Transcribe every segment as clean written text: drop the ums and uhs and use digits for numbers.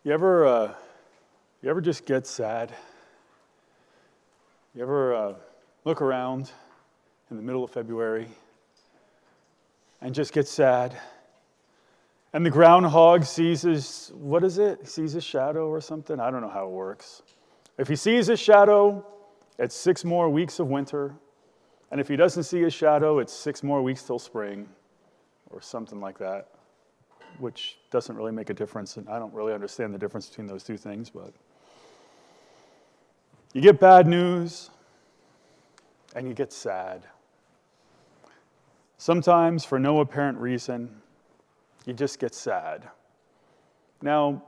You ever just get sad? You ever look around in the middle of February and just get sad? And the groundhog sees his, what is it? Sees his shadow or something? I don't know how it works. If he sees his shadow, it's 6 more weeks of winter. And if he doesn't see his shadow, it's 6 more weeks till spring or something like that, which doesn't really make a difference. And I don't really understand the difference between those two things, but you get bad news and you get sad. Sometimes, for no apparent reason, you just get sad. Now,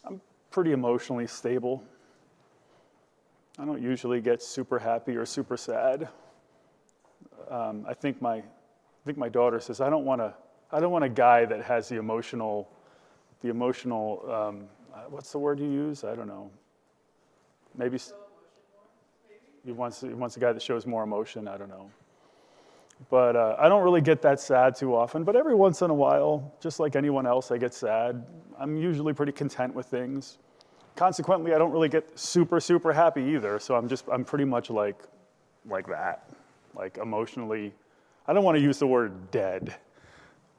I'm pretty emotionally stable. I don't usually get super happy or super sad. I think my daughter says, I don't want a guy that has the emotional. What's the word you use? I don't know. Maybe he wants a guy that shows more emotion. I don't know. But I don't really get that sad too often. But every once in a while, just like anyone else, I get sad. I'm usually pretty content with things. Consequently, I don't really get super, super happy either. So I'm pretty much like that. Like emotionally, I don't want to use the word dead,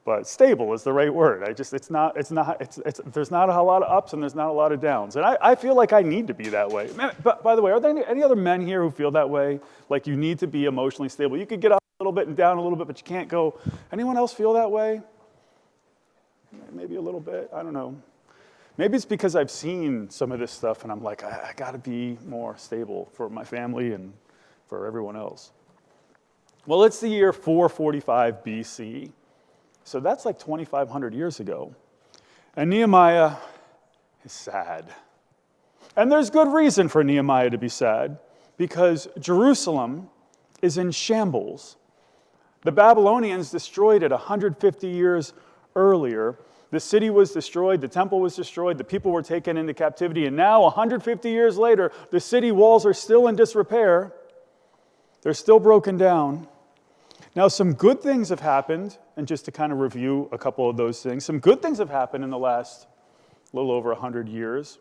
but stable is the right word. There's not a lot of ups and there's not a lot of downs. And I feel like I need to be that way. Man, but by the way, are there any other men here who feel that way? Like you need to be emotionally stable. You could get up a little bit and down a little bit, but you can't go. Anyone else feel that way? Maybe a little bit, I don't know. Maybe it's because I've seen some of this stuff and I'm like, I gotta be more stable for my family and for everyone else. Well, it's the year 445 BC. So that's like 2,500 years ago. And Nehemiah is sad. And there's good reason for Nehemiah to be sad, because Jerusalem is in shambles. The Babylonians destroyed it 150 years earlier. The city was destroyed, the temple was destroyed, the people were taken into captivity, and now 150 years later, the city walls are still in disrepair. They're still broken down. Now, some good things have happened, and just to kind of review a couple of those things, some good things have happened in the last little over 100 years.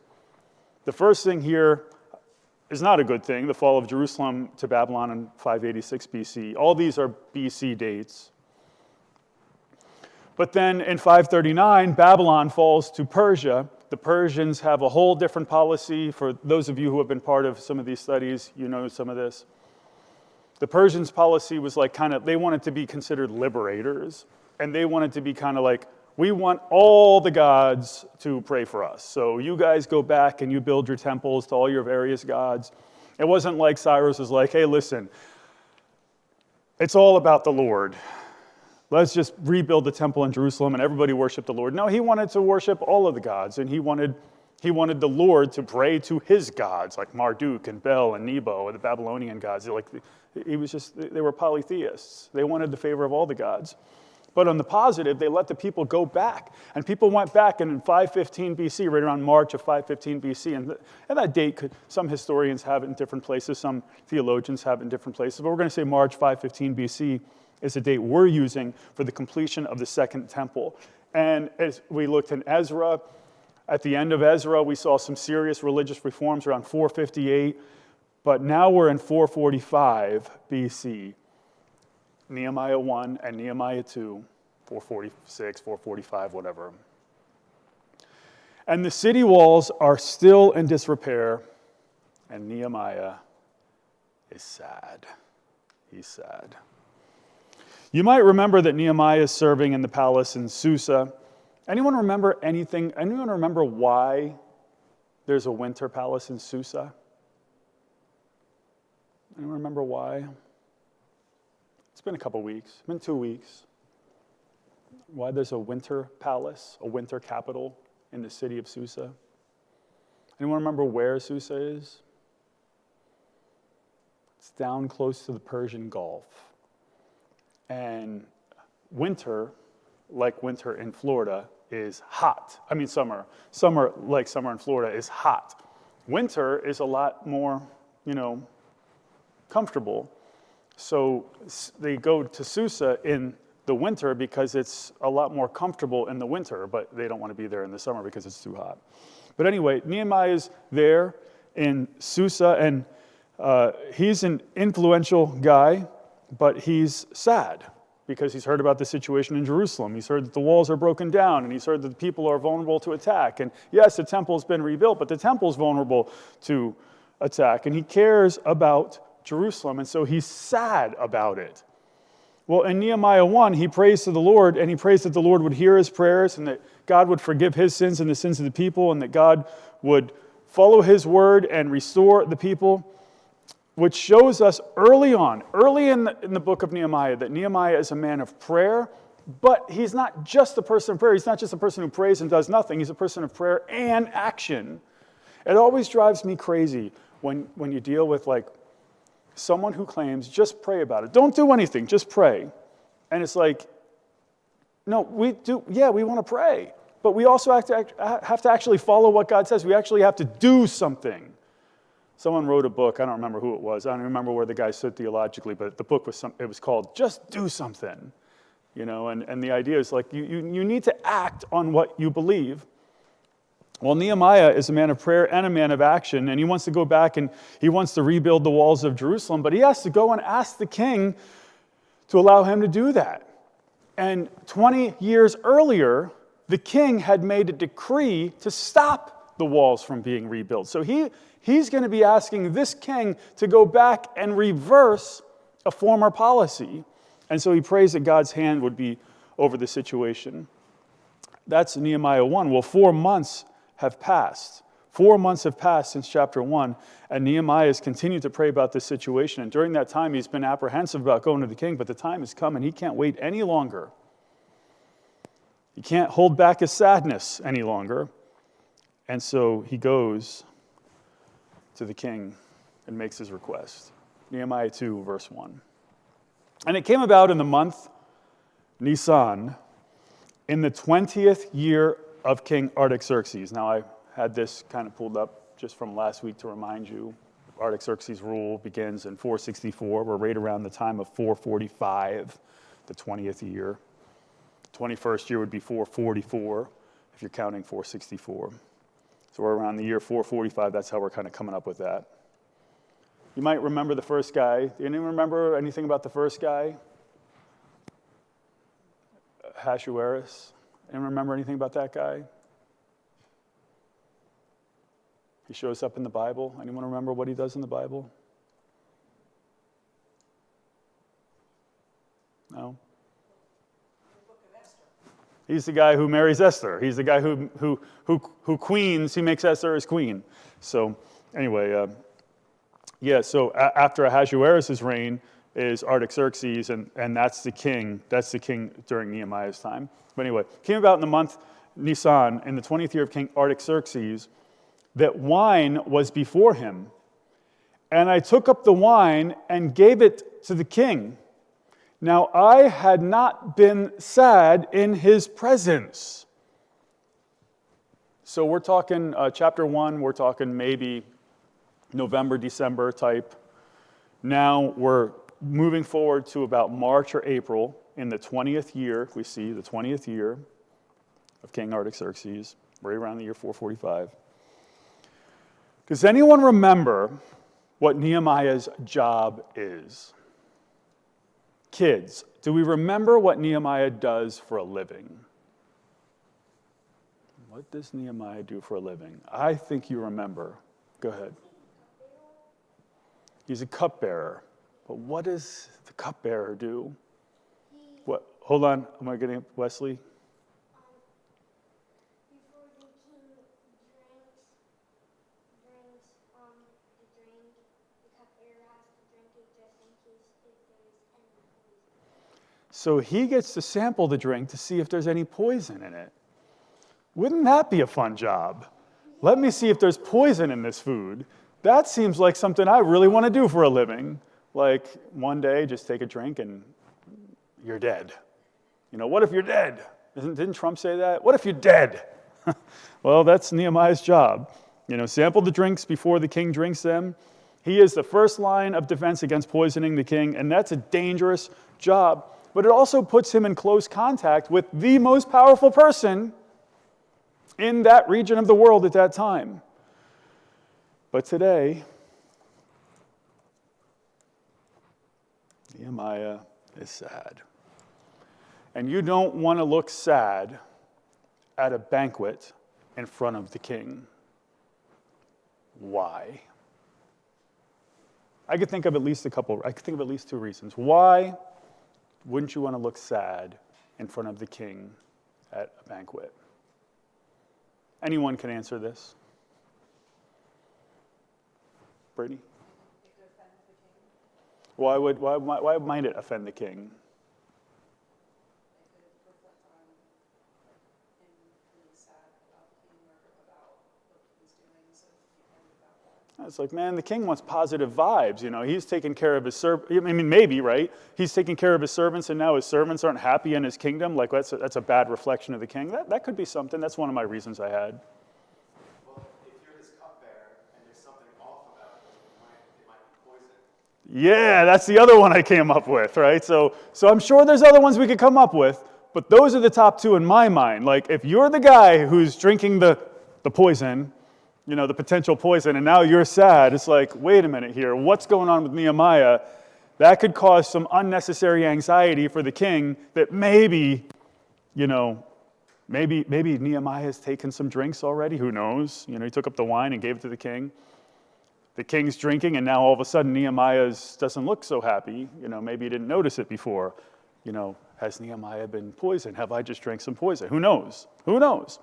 The first thing here is not a good thing, the fall of Jerusalem to Babylon in 586 BC. All these are BC dates. But then in 539, Babylon falls to Persia. The Persians have a whole different policy. For those of you who have been part of some of these studies, you know some of this. The Persians' policy was like they wanted to be considered liberators. And they wanted to be kind of like, we want all the gods to pray for us. So you guys go back and you build your temples to all your various gods. It wasn't like Cyrus was like, hey, listen, it's all about the Lord. Let's just rebuild the temple in Jerusalem and everybody worship the Lord. No, he wanted to worship all of the gods, and he wanted the Lord to pray to his gods, like Marduk and Bel and Nebo, and the Babylonian gods. They were polytheists. They wanted the favor of all the gods. But on the positive, they let the people go back. And people went back in 515 BC, right around March of 515 BC. And that date, some historians have it in different places, some theologians have it in different places. But we're going to say March 515 BC is the date we're using for the completion of the Second Temple. And as we looked in Ezra, at the end of Ezra, we saw some serious religious reforms around 458. But now we're in 445 BC. Nehemiah 1 and Nehemiah 2, 446, 445, whatever. And the city walls are still in disrepair, and Nehemiah is sad. He's sad. You might remember that Nehemiah is serving in the palace in Susa. Anyone remember anything? Anyone remember why there's a winter palace in Susa? Anyone remember why? It's been a couple weeks. It's been 2 weeks. Why there's a winter palace, a winter capital in the city of Susa? Anyone remember where Susa is? It's down close to the Persian Gulf. And winter, like winter in Florida, is hot. I mean summer. Summer, like summer in Florida, is hot. Winter is a lot more, comfortable. So they go to Susa in the winter because it's a lot more comfortable in the winter, but they don't want to be there in the summer because it's too hot. But anyway, Nehemiah is there in Susa, and he's an influential guy, but he's sad because he's heard about the situation in Jerusalem. He's heard that the walls are broken down, and he's heard that the people are vulnerable to attack. And yes, the temple's been rebuilt, but the temple's vulnerable to attack. And he cares about Jerusalem, and so he's sad about it. Well, in Nehemiah 1, he prays to the Lord, and he prays that the Lord would hear his prayers, and that God would forgive his sins and the sins of the people, and that God would follow his word and restore the people, which shows us early in the book of Nehemiah, that Nehemiah is a man of prayer, but he's not just a person of prayer. He's not just a person who prays and does nothing. He's a person of prayer and action. It always drives me crazy when you deal with like someone who claims, just pray about it. Don't do anything, just pray. And it's like, no, we want to pray. But we also have to actually follow what God says. We actually have to do something. Someone wrote a book, I don't remember who it was. I don't remember where the guy stood theologically, but the book was called Just Do Something. And the idea is like you need to act on what you believe. Well, Nehemiah is a man of prayer and a man of action, and he wants to go back and he wants to rebuild the walls of Jerusalem, but he has to go and ask the king to allow him to do that. And 20 years earlier, the king had made a decree to stop the walls from being rebuilt. So he's going to be asking this king to go back and reverse a former policy. And so he prays that God's hand would be over the situation. That's Nehemiah 1. Well, 4 months have passed. 4 months have passed since chapter 1, and Nehemiah has continued to pray about this situation. And during that time, he's been apprehensive about going to the king, but the time has come, and he can't wait any longer. He can't hold back his sadness any longer. And so he goes to the king and makes his request. Nehemiah 2, verse 1. And it came about in the month Nisan, in the 20th year of King Artaxerxes. Now, I had this kind of pulled up just from last week to remind you. Artaxerxes' rule begins in 464. We're right around the time of 445, the 20th year. 21st year would be 444, if you're counting 464. So we're around the year 445. That's how we're kind of coming up with that. You might remember the first guy. Do anyone remember anything about the first guy? Ahasuerus. Anyone remember anything about that guy? He shows up in the Bible. Anyone remember what he does in the Bible? No? He's the guy who marries Esther. He's the guy who queens. He makes Esther his queen. So anyway, so after Ahasuerus' reign is Artaxerxes, and that's the king. That's the king during Nehemiah's time. But anyway, came about in the month Nisan, in the 20th year of King Artaxerxes, that wine was before him. And I took up the wine and gave it to the king. Now I had not been sad in his presence. So we're talking chapter 1, we're talking maybe November, December type. Now we're moving forward to about March or April in the 20th year. We see the 20th year of King Artaxerxes, right around the year 445. Does anyone remember what Nehemiah's job is? Kids, do we remember what Nehemiah does for a living? What does Nehemiah do for a living? I think you remember. Go ahead. He's a cupbearer. But what does the cupbearer do? What? Hold on. Am I getting Wesley? Before the king drinks the drink, the cupbearer has to drink it just in case if there is any poison. So he gets to sample the drink to see if there's any poison in it. Wouldn't that be a fun job? Let me see if there's poison in this food. That seems like something I really want to do for a living. Like one day, just take a drink and you're dead. What if you're dead? Didn't Trump say that? What if you're dead? Well, that's Nehemiah's job. Sample the drinks before the king drinks them. He is the first line of defense against poisoning the king, and that's a dangerous job. but it also puts him in close contact with the most powerful person in that region of the world at that time. But today, Nehemiah is sad. And you don't want to look sad at a banquet in front of the king. Why? I could think of at least two reasons. Why wouldn't you want to look sad in front of the king at a banquet? Anyone can answer this. Brittany? It could offend the king. Why might it offend the king? It could reflect on him being sad about the king or about what he was doing, so he could be offended about that. It's like, man, the king wants positive vibes. He's taking care of his servants. I mean, maybe, right? He's taking care of his servants, and now his servants aren't happy in his kingdom. Like, that's a bad reflection of the king. That could be something. That's one of my reasons I had. Well, if you're his cupbearer and there's something off about it, it might be poison. Yeah, that's the other one I came up with, right? So I'm sure there's other ones we could come up with, but those are the top two in my mind. Like, if you're the guy who's drinking the poison, the potential poison, and now you're sad, it's like, wait a minute here, what's going on with Nehemiah? That could cause some unnecessary anxiety for the king that maybe Nehemiah has taken some drinks already, who knows? He took up the wine and gave it to the king. The king's drinking, and now all of a sudden Nehemiah doesn't look so happy. Maybe he didn't notice it before. Has Nehemiah been poisoned? Have I just drank some poison? Who knows? Who knows?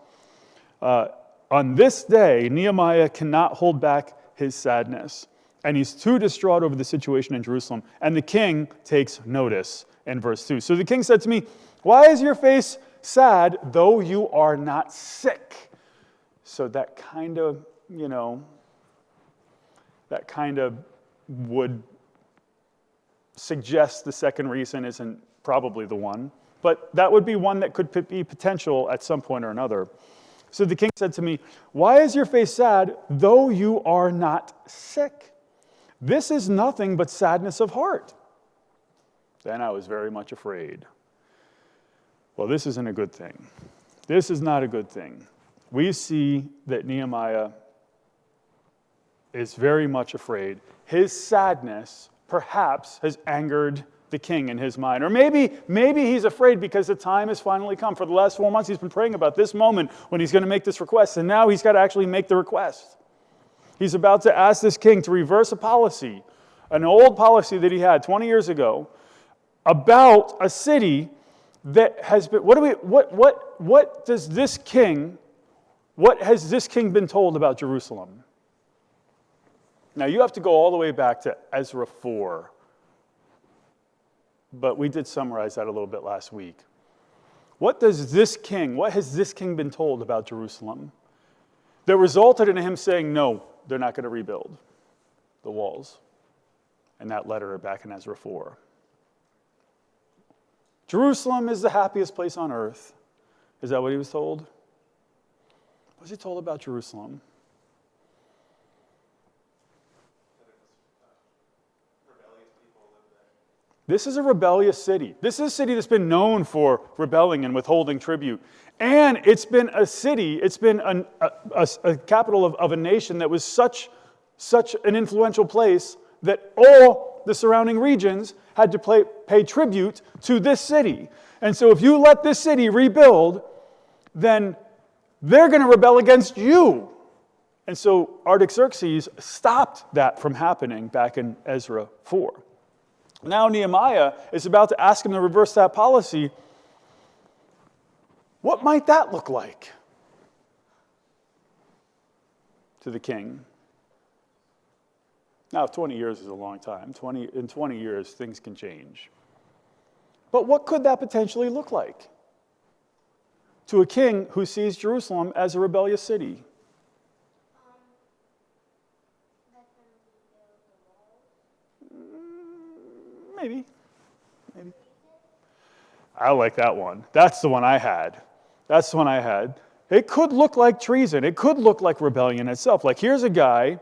On this day, Nehemiah cannot hold back his sadness, and he's too distraught over the situation in Jerusalem. And the king takes notice in verse 2. So the king said to me, "Why is your face sad, though you are not sick?" So that kind of would suggest the second reason isn't probably the one, but that would be one that could be potential at some point or another. So the king said to me, "Why is your face sad, though you are not sick? This is nothing but sadness of heart." Then I was very much afraid. Well, this isn't a good thing. This is not a good thing. We see that Nehemiah is very much afraid. His sadness perhaps has angered the king in his mind. Or maybe he's afraid because the time has finally come. For the last 4 months, he's been praying about this moment when he's going to make this request, and now he's got to actually make the request. He's about to ask this king to reverse a policy, an old policy that he had 20 years ago, about a city that has been. What has this king been told about Jerusalem? Now, you have to go all the way back to Ezra 4. But we did summarize that a little bit last week. What has this king been told about Jerusalem that resulted in him saying, no, they're not going to rebuild the walls? And that letter back in Ezra 4. Jerusalem is the happiest place on earth. Is that what he was told? What was he told about Jerusalem? This is a rebellious city. This is a city that's been known for rebelling and withholding tribute. And it's been a city, it's been a capital of a nation that was such an influential place that all the surrounding regions had to pay tribute to this city. And so if you let this city rebuild, then they're going to rebel against you. And so Artaxerxes stopped that from happening back in Ezra 4. Now Nehemiah is about to ask him to reverse that policy. What might that look like to the king? Now, 20 years is a long time. In 20 years, things can change. But what could that potentially look like to a king who sees Jerusalem as a rebellious city? Let them rebuild the walls. Maybe. I like that one. That's the one I had. It could look like treason. It could look like rebellion itself. Like, here's a guy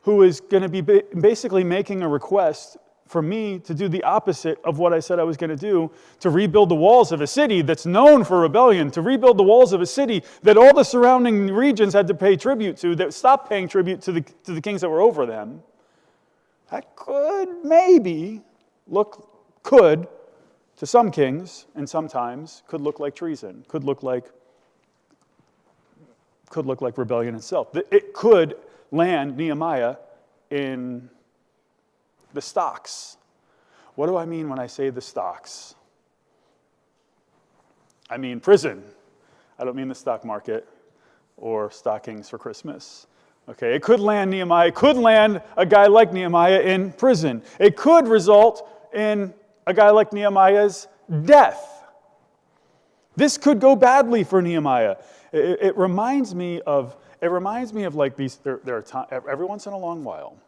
who is going to be basically making a request for me to do the opposite of what I said I was going to do, to rebuild the walls of a city that's known for rebellion, to rebuild the walls of a city that all the surrounding regions had to pay tribute to, that stopped paying tribute to the kings that were over them. That could maybe could, to some kings, and sometimes, could look like treason, could look like rebellion itself. It could land Nehemiah in the stocks. What do I mean when I say the stocks? I mean prison. I don't mean the stock market or stockings for Christmas. Okay, it could land Nehemiah, it could land a guy like Nehemiah in prison. It could result in a guy like Nehemiah's death. This could go badly for Nehemiah. It reminds me of like these. There are times every once in a long while,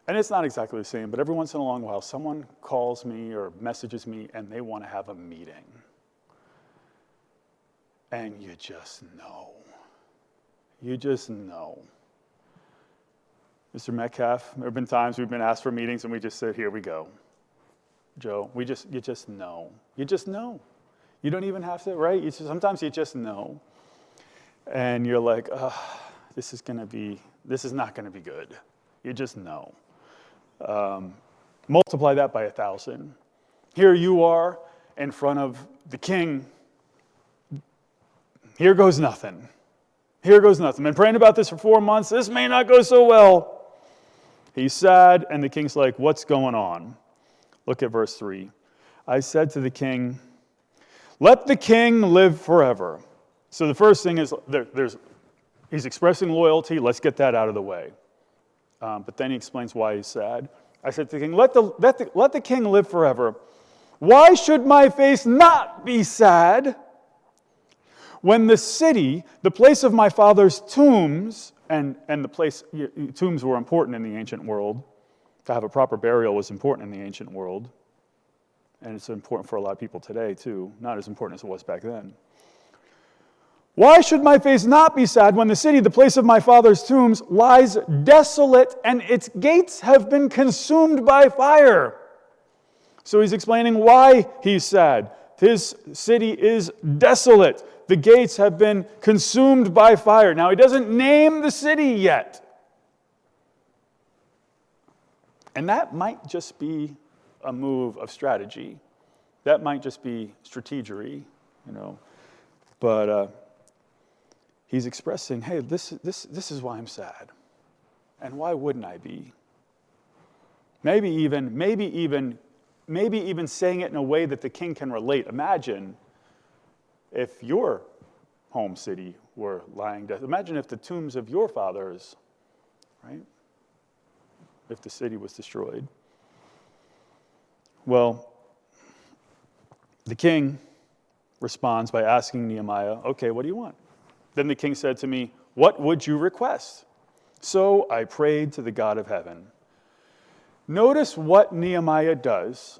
and it's not exactly the same, but every once in a long while, someone calls me or messages me, and they want to have a meeting, and you just know. You just know. Mr. Metcalf, there have been times we've been asked for meetings and we just said, here we go. Joe, you just know. You just know. You don't even have to, right? Sometimes you just know. And you're like, this is not going to be good. You just know. Multiply that by 1,000. Here you are in front of the king. Here goes nothing. Here goes nothing. Been praying about this for 4 months. This may not go so well. He's sad, and the king's like, what's going on? Look at verse 3. I said to the king, let the king live forever. So the first thing is, he's expressing loyalty. Let's get that out of the way. But then he explains why he's sad. I said to the king, let the king live forever. Why should my face not be sad? When the city, the place of my father's tombs, and tombs were important in the ancient world. To have a proper burial was important in the ancient world. And it's important for a lot of people today, too. Not as important as it was back then. Why should my face not be sad when the city, the place of my father's tombs, lies desolate and its gates have been consumed by fire? So he's explaining why he's sad. His city is desolate. The gates have been consumed by fire. Now, he doesn't name the city yet. And that might just be a move of strategy. That might just be strategery, But he's expressing, hey, this is why I'm sad. And why wouldn't I be? Maybe even saying it in a way that the king can relate. Imagine if your home city were lying dead. Imagine if the tombs of your fathers, right? If the city was destroyed. Well, the king responds by asking Nehemiah, okay, what do you want? Then the king said to me, what would you request? So I prayed to the God of heaven. Notice what Nehemiah does.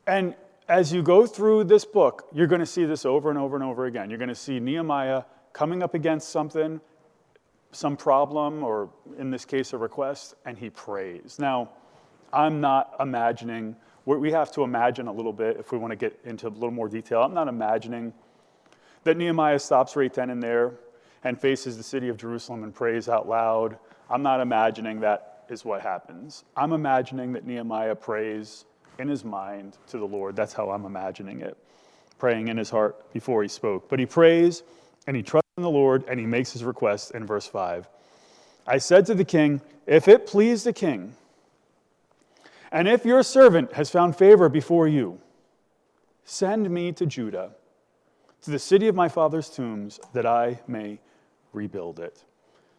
And as you go through this book, you're going to see this over and over and over again. You're going to see Nehemiah coming up against something, some problem, or in this case, a request, and he prays. Now, I'm not imagining, we have to imagine a little bit if we want to get into a little more detail. I'm not imagining that Nehemiah stops right then and there and faces the city of Jerusalem and prays out loud. I'm not imagining that is what happens. I'm imagining that Nehemiah prays in his mind to the Lord. That's how I'm imagining it. Praying in his heart before he spoke. But he prays and he trusts in the Lord and he makes his request in verse 5. I said to the king, if it please the king, and if your servant has found favor before you, send me to Judah, to the city of my father's tombs, that I may rebuild it.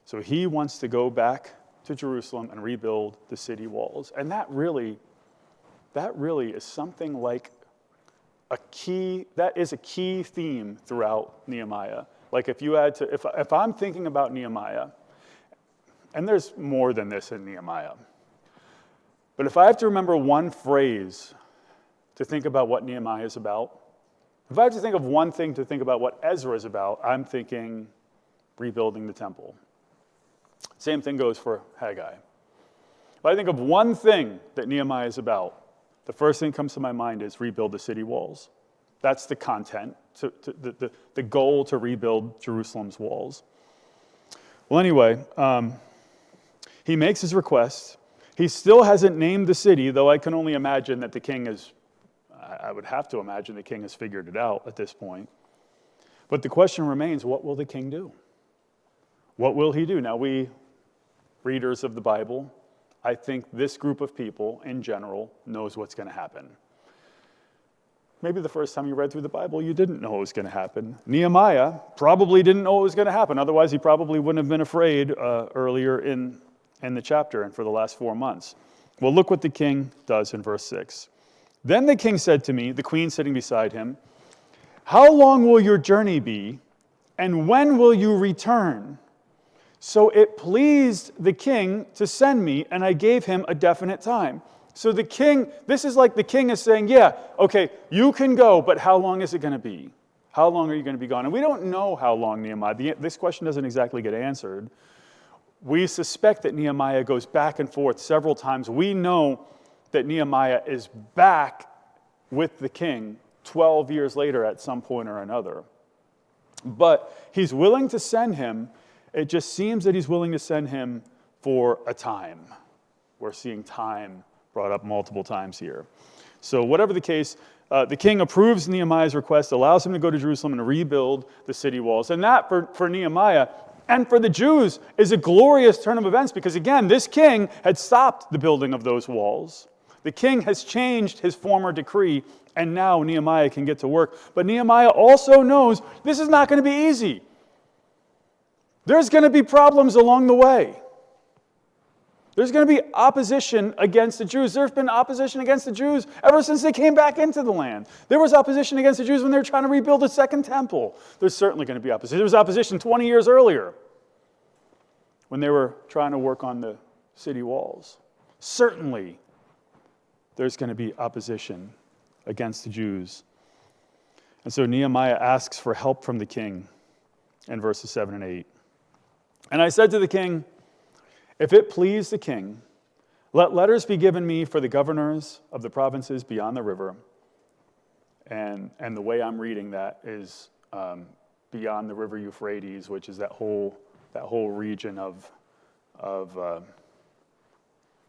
So he wants to go back to Jerusalem and rebuild the city walls. And that really is something like that is a key theme throughout Nehemiah. Like if I'm thinking about Nehemiah, and there's more than this in Nehemiah, but if I have to remember one phrase to think about what Nehemiah is about, if I have to think of one thing to think about what Ezra is about, I'm thinking rebuilding the temple. Same thing goes for Haggai. If I think of one thing that Nehemiah is about, the first thing that comes to my mind is rebuild the city walls. That's the content, the goal to rebuild Jerusalem's walls. Well, anyway, he makes his request. He still hasn't named the city, though I can only imagine that the king I would have to imagine the king has figured it out at this point. But the question remains, what will the king do? What will he do? Now, we readers of the Bible, I think this group of people in general knows what's going to happen. Maybe the first time you read through the Bible, you didn't know what was going to happen. Nehemiah probably didn't know what was going to happen. Otherwise, he probably wouldn't have been afraid earlier in the chapter and for the last 4 months. Well, look what the king does in verse 6. Then the king said to me, the queen sitting beside him, "How long will your journey be, and when will you return?" So it pleased the king to send me, and I gave him a definite time. So the king, this is like the king is saying, yeah, okay, you can go, but how long is it going to be? How long are you going to be gone? And we don't know how long Nehemiah, this question doesn't exactly get answered. We suspect that Nehemiah goes back and forth several times. We know that Nehemiah is back with the king 12 years later at some point or another. But he's willing to send him. It just seems that he's willing to send him for a time. We're seeing time brought up multiple times here. So whatever the case, the king approves Nehemiah's request, allows him to go to Jerusalem and rebuild the city walls. And that, for Nehemiah and for the Jews, is a glorious turn of events because, again, this king had stopped the building of those walls. The king has changed his former decree, and now Nehemiah can get to work. But Nehemiah also knows this is not going to be easy. There's going to be problems along the way. There's going to be opposition against the Jews. There's been opposition against the Jews ever since they came back into the land. There was opposition against the Jews when they were trying to rebuild a second temple. There's certainly going to be opposition. There was opposition 20 years earlier when they were trying to work on the city walls. Certainly, there's going to be opposition against the Jews. And so Nehemiah asks for help from the king in verses 7 and 8. And I said to the king, "If it please the king, let letters be given me for the governors of the provinces beyond the river." And the way I'm reading that is beyond the river Euphrates, which is that whole region of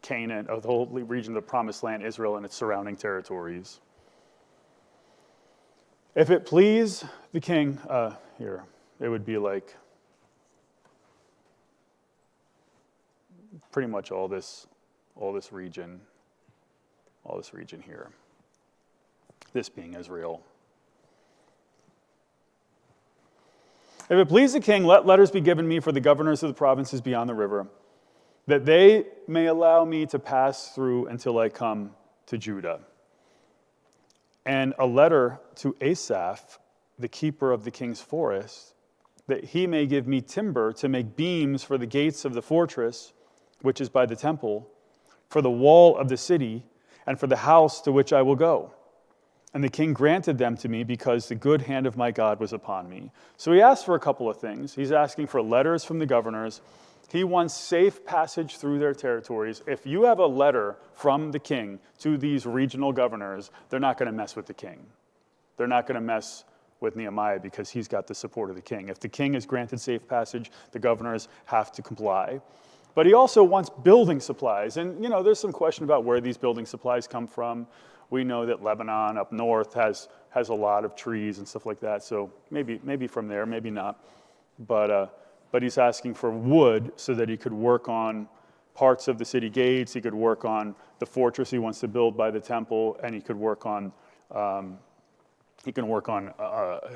Canaan, of the whole region of the Promised Land, Israel and its surrounding territories. If it please the king, here, it would be like pretty much all this region here. This being Israel. If it please the king, let letters be given me for the governors of the provinces beyond the river, that they may allow me to pass through until I come to Judah. And a letter to Asaph, the keeper of the king's forest, that he may give me timber to make beams for the gates of the fortress, which is by the temple, for the wall of the city, and for the house to which I will go. And the king granted them to me because the good hand of my God was upon me. So he asked for a couple of things. He's asking for letters from the governors. He wants safe passage through their territories. If you have a letter from the king to these regional governors, they're not going to mess with the king. They're not going to mess with Nehemiah because he's got the support of the king. If the king is granted safe passage, the governors have to comply. But he also wants building supplies. And, there's some question about where these building supplies come from. We know that Lebanon up north has a lot of trees and stuff like that. So maybe from there, maybe not. But he's asking for wood so that he could work on parts of the city gates. He could work on the fortress he wants to build by the temple, and he could work on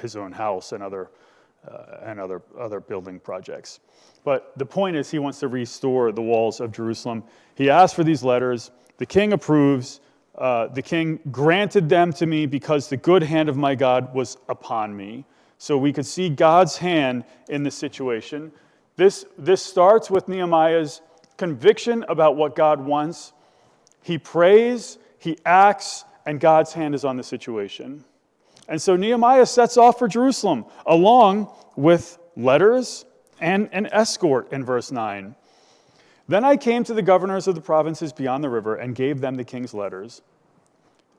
his own house and other building projects. But the point is, he wants to restore the walls of Jerusalem. He asked for these letters. The king approves. The king granted them to me because the good hand of my God was upon me. So we could see God's hand in this situation. This starts with Nehemiah's conviction about what God wants. He prays, he acts, and God's hand is on the situation. And so Nehemiah sets off for Jerusalem, along with letters and an escort in verse 9. Then I came to the governors of the provinces beyond the river and gave them the king's letters.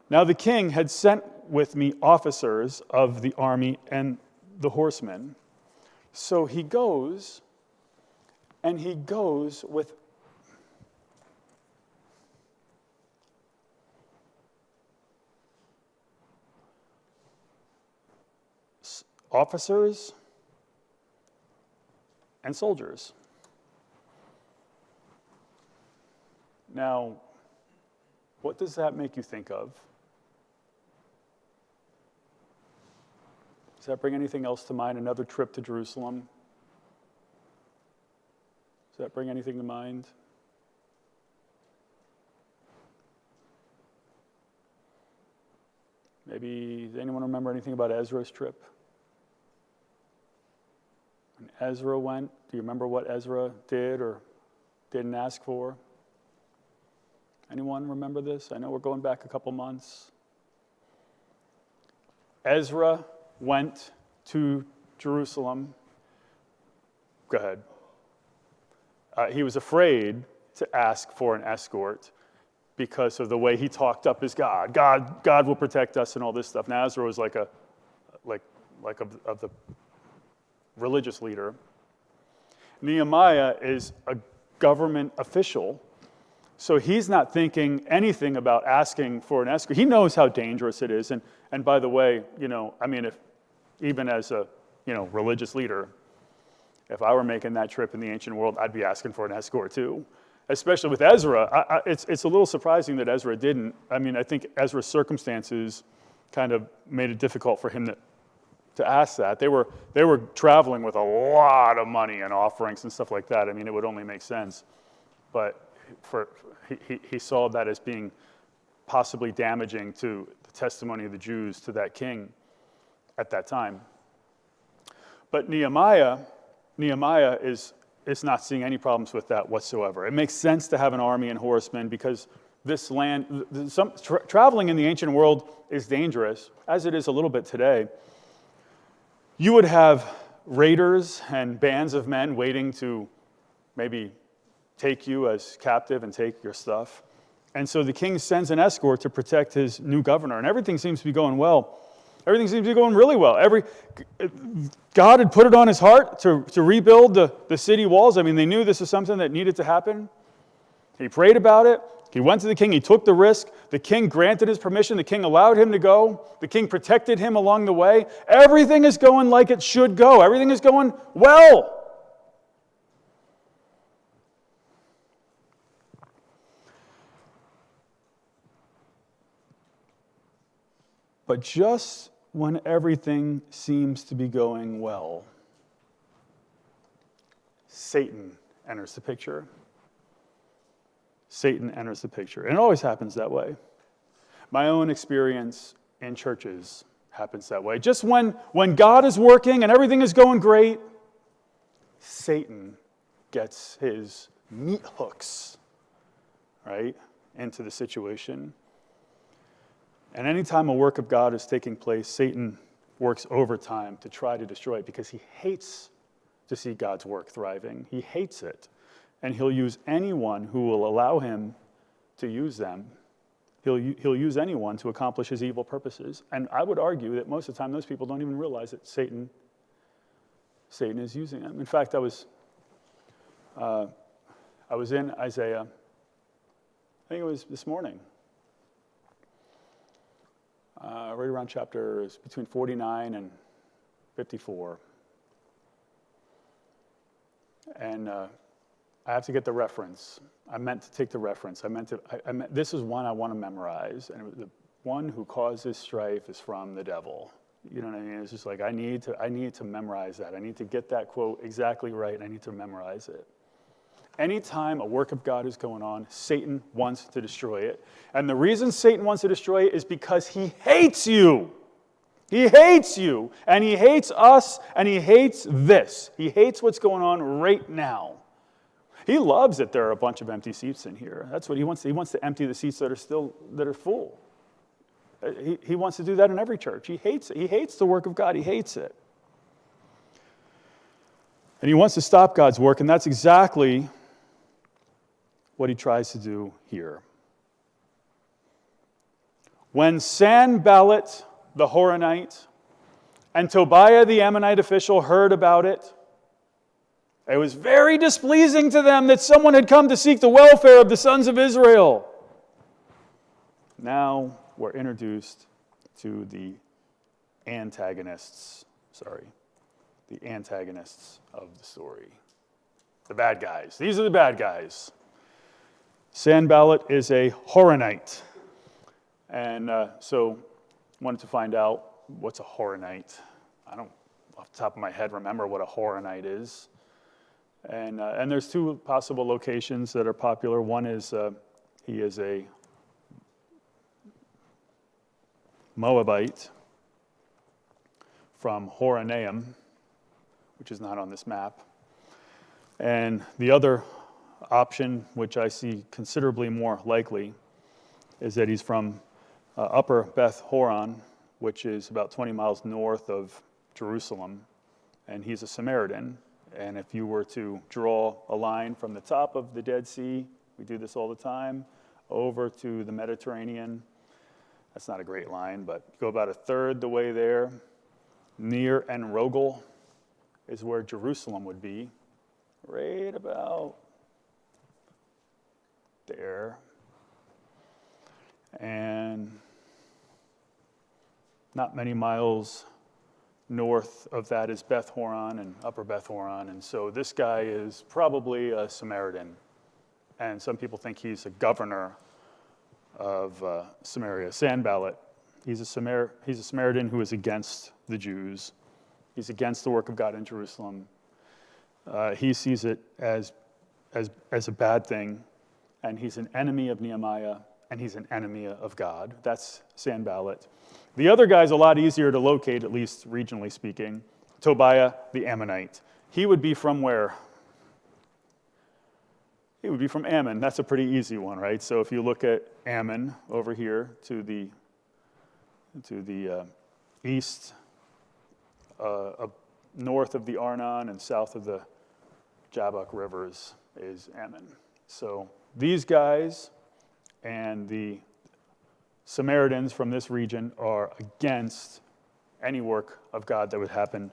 Now the king had sent with me officers of the army and the horsemen. So he goes, and he goes with officers and soldiers. Now, what does that make you think of? Does that bring anything else to mind? Another trip to Jerusalem? Does that bring anything to mind? Maybe, does anyone remember anything about Ezra's trip? When Ezra went, do you remember what Ezra did or didn't ask for? Anyone remember this? I know we're going back a couple months. Ezra went to Jerusalem. Go ahead. He was afraid to ask for an escort because of the way he talked up his God. God will protect us and all this stuff. Now Ezra was like of the religious leader. Nehemiah is a government official, so he's not thinking anything about asking for an escort. He knows how dangerous it is. And by the way, if even as a religious leader, if I were making that trip in the ancient world, I'd be asking for an escort too. Especially with Ezra, it's a little surprising that Ezra didn't. I think Ezra's circumstances kind of made it difficult for him to ask that. They were traveling with a lot of money and offerings and stuff like that. It would only make sense. But he saw that as being possibly damaging to the testimony of the Jews to that king at that time. But Nehemiah is not seeing any problems with that whatsoever. It makes sense to have an army and horsemen because this land, traveling in the ancient world is dangerous, as it is a little bit today. You would have raiders and bands of men waiting to maybe take you as captive and take your stuff. And so the king sends an escort to protect his new governor, and everything seems to be going well. Everything seems to be going really well. God had put it on his heart to rebuild the city walls. They knew this was something that needed to happen. He prayed about it. He went to the king. He took the risk. The king granted his permission. The king allowed him to go. The king protected him along the way. Everything is going like it should go. Everything is going well. But just when everything seems to be going well, Satan enters the picture. Satan enters the picture. And it always happens that way. My own experience in churches happens that way. Just when God is working and everything is going great, Satan gets his meat hooks, right, into the situation. And anytime a work of God is taking place, Satan works overtime to try to destroy it because he hates to see God's work thriving. He hates it. And he'll use anyone who will allow him to use them. He'll use anyone to accomplish his evil purposes. And I would argue that most of the time those people don't even realize that Satan is using them. In fact, I was in Isaiah, I think it was this morning. Right around chapters between 49 and 54. And I have to get the reference. I meant to take the reference. This is one I want to memorize. And the one who causes strife is from the devil. You know what I mean? It's just like, I need to memorize that. I need to get that quote exactly right, and I need to memorize it. Anytime a work of God is going on, Satan wants to destroy it. And the reason Satan wants to destroy it is because he hates you. He hates you, and he hates us, and he hates this. He hates what's going on right now. He loves that there are a bunch of empty seats in here. That's what he wants. He wants to empty the seats that are full. He wants to do that in every church. He hates it. He hates the work of God. He hates it. And he wants to stop God's work, and that's exactly what he tries to do here. When Sanballat the Horonite and Tobiah the Ammonite official heard about it, it was very displeasing to them that someone had come to seek the welfare of the sons of Israel. Now we're introduced to the antagonists of the story. The bad guys. These are the bad guys. Sanballat is a Horonite. And so wanted to find out what's a Horonite. I don't, off the top of my head, remember what a Horonite is. And there's two possible locations that are popular. One is he is a Moabite from Horonaim, which is not on this map. And the other option, which I see considerably more likely, is that he's from Upper Beth Horon, which is about 20 miles north of Jerusalem, and he's a Samaritan. And if you were to draw a line from the top of the Dead Sea, we do this all the time, over to the Mediterranean, that's not a great line, but go about a third the way there. Near En Rogel is where Jerusalem would be, right about there. And not many miles north of that is Beth Horon and Upper Beth Horon. And so this guy is probably a Samaritan. And some people think he's a governor of Samaria. Sanballat, he's a Samaritan who is against the Jews. He's against the work of God in Jerusalem. He sees it as a bad thing. And he's an enemy of Nehemiah, and he's an enemy of God. That's Sanballat. The other guy's a lot easier to locate, at least regionally speaking. Tobiah the Ammonite. He would be from where? He would be from Ammon. That's a pretty easy one, right? So if you look at Ammon over here to the east, north of the Arnon and south of the Jabbok rivers is Ammon. So these guys and the Samaritans from this region are against any work of God that would happen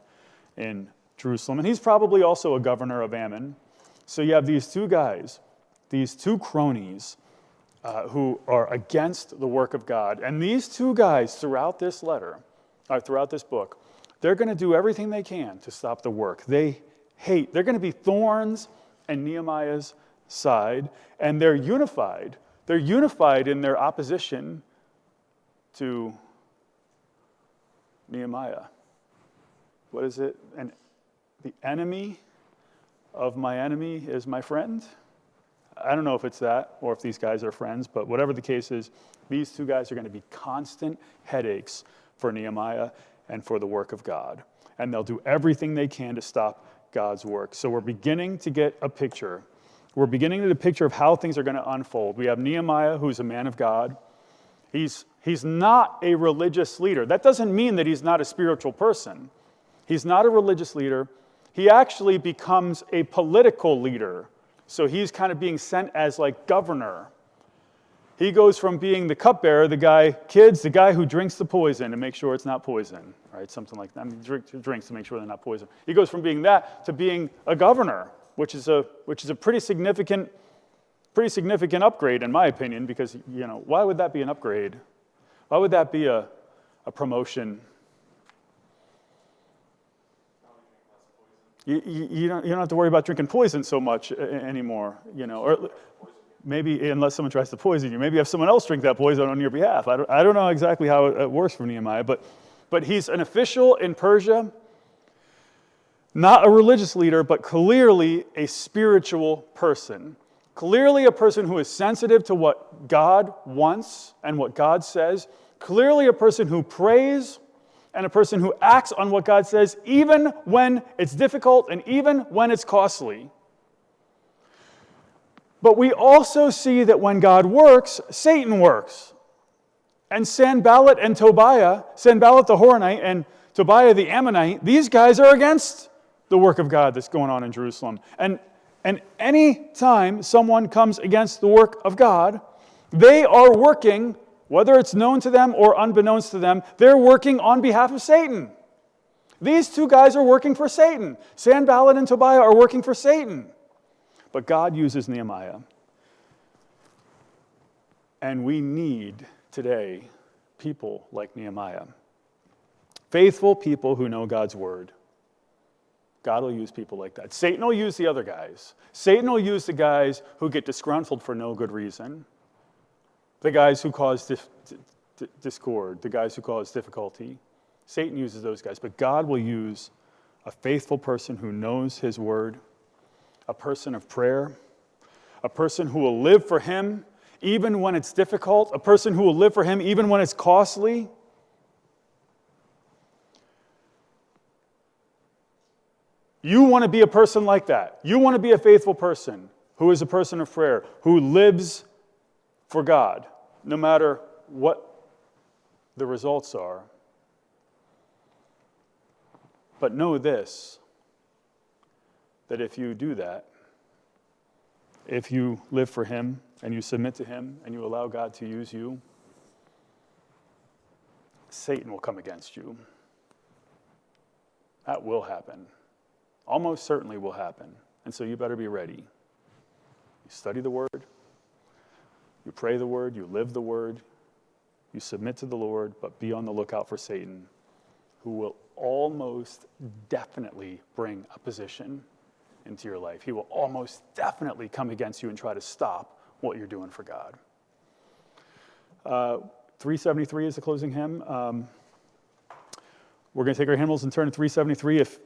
in Jerusalem. And he's probably also a governor of Ammon. So you have these two guys, these two cronies who are against the work of God. And these two guys throughout this book, they're going to do everything they can to stop the work. They're going to be thorns in Nehemiah's side, and they're unified. They're unified in their opposition to Nehemiah. What is it? And the enemy of my enemy is my friend? I don't know if it's that or if these guys are friends, but whatever the case is, these two guys are going to be constant headaches for Nehemiah and for the work of God. And they'll do everything they can to stop God's work. So we're beginning to get a picture. We're beginning to get a picture of how things are going to unfold. We have Nehemiah, who's a man of God. He's not a religious leader. That doesn't mean that he's not a spiritual person. He's not a religious leader. He actually becomes a political leader. So he's kind of being sent as like governor. He goes from being the cupbearer, the guy who drinks the poison to make sure it's not poison, right? Something like that. I mean, drinks to make sure they're not poison. He goes from being that to being a governor, which is a pretty significant upgrade in my opinion, because why would that be an upgrade? Why would that be a promotion? You don't have to worry about drinking poison so much anymore, or maybe unless someone tries to poison you, maybe have someone else drink that poison on your behalf. I don't know exactly how it works for Nehemiah, but he's an official in Persia, not a religious leader, but clearly a spiritual person. Clearly a person who is sensitive to what God wants and what God says. Clearly a person who prays and a person who acts on what God says, even when it's difficult and even when it's costly. But we also see that when God works, Satan works. And Sanballat the Horonite and Tobiah the Ammonite, these guys are against the work of God that's going on in Jerusalem. And And any time someone comes against the work of God, they are working, whether it's known to them or unbeknownst to them, they're working on behalf of Satan. These two guys are working for Satan. Sanballat and Tobiah are working for Satan. But God uses Nehemiah. And we need today people like Nehemiah. Faithful people who know God's word. God will use people like that. Satan will use the other guys. Satan will use the guys who get disgruntled for no good reason. The guys who cause discord. The guys who cause difficulty. Satan uses those guys. But God will use a faithful person who knows his word. A person of prayer. A person who will live for him even when it's difficult. A person who will live for him even when it's costly. You want to be a person like that. You want to be a faithful person who is a person of prayer, who lives for God, no matter what the results are. But know this, that if you do that, if you live for him and you submit to him and you allow God to use you, Satan will come against you. That will happen. Almost certainly will happen. And so you better be ready. You study the word. You pray the word. You live the word. You submit to the Lord, but be on the lookout for Satan, who will almost definitely bring opposition into your life. He will almost definitely come against you and try to stop what you're doing for God. 373 is the closing hymn. We're going to take our hymnals and turn to 373. If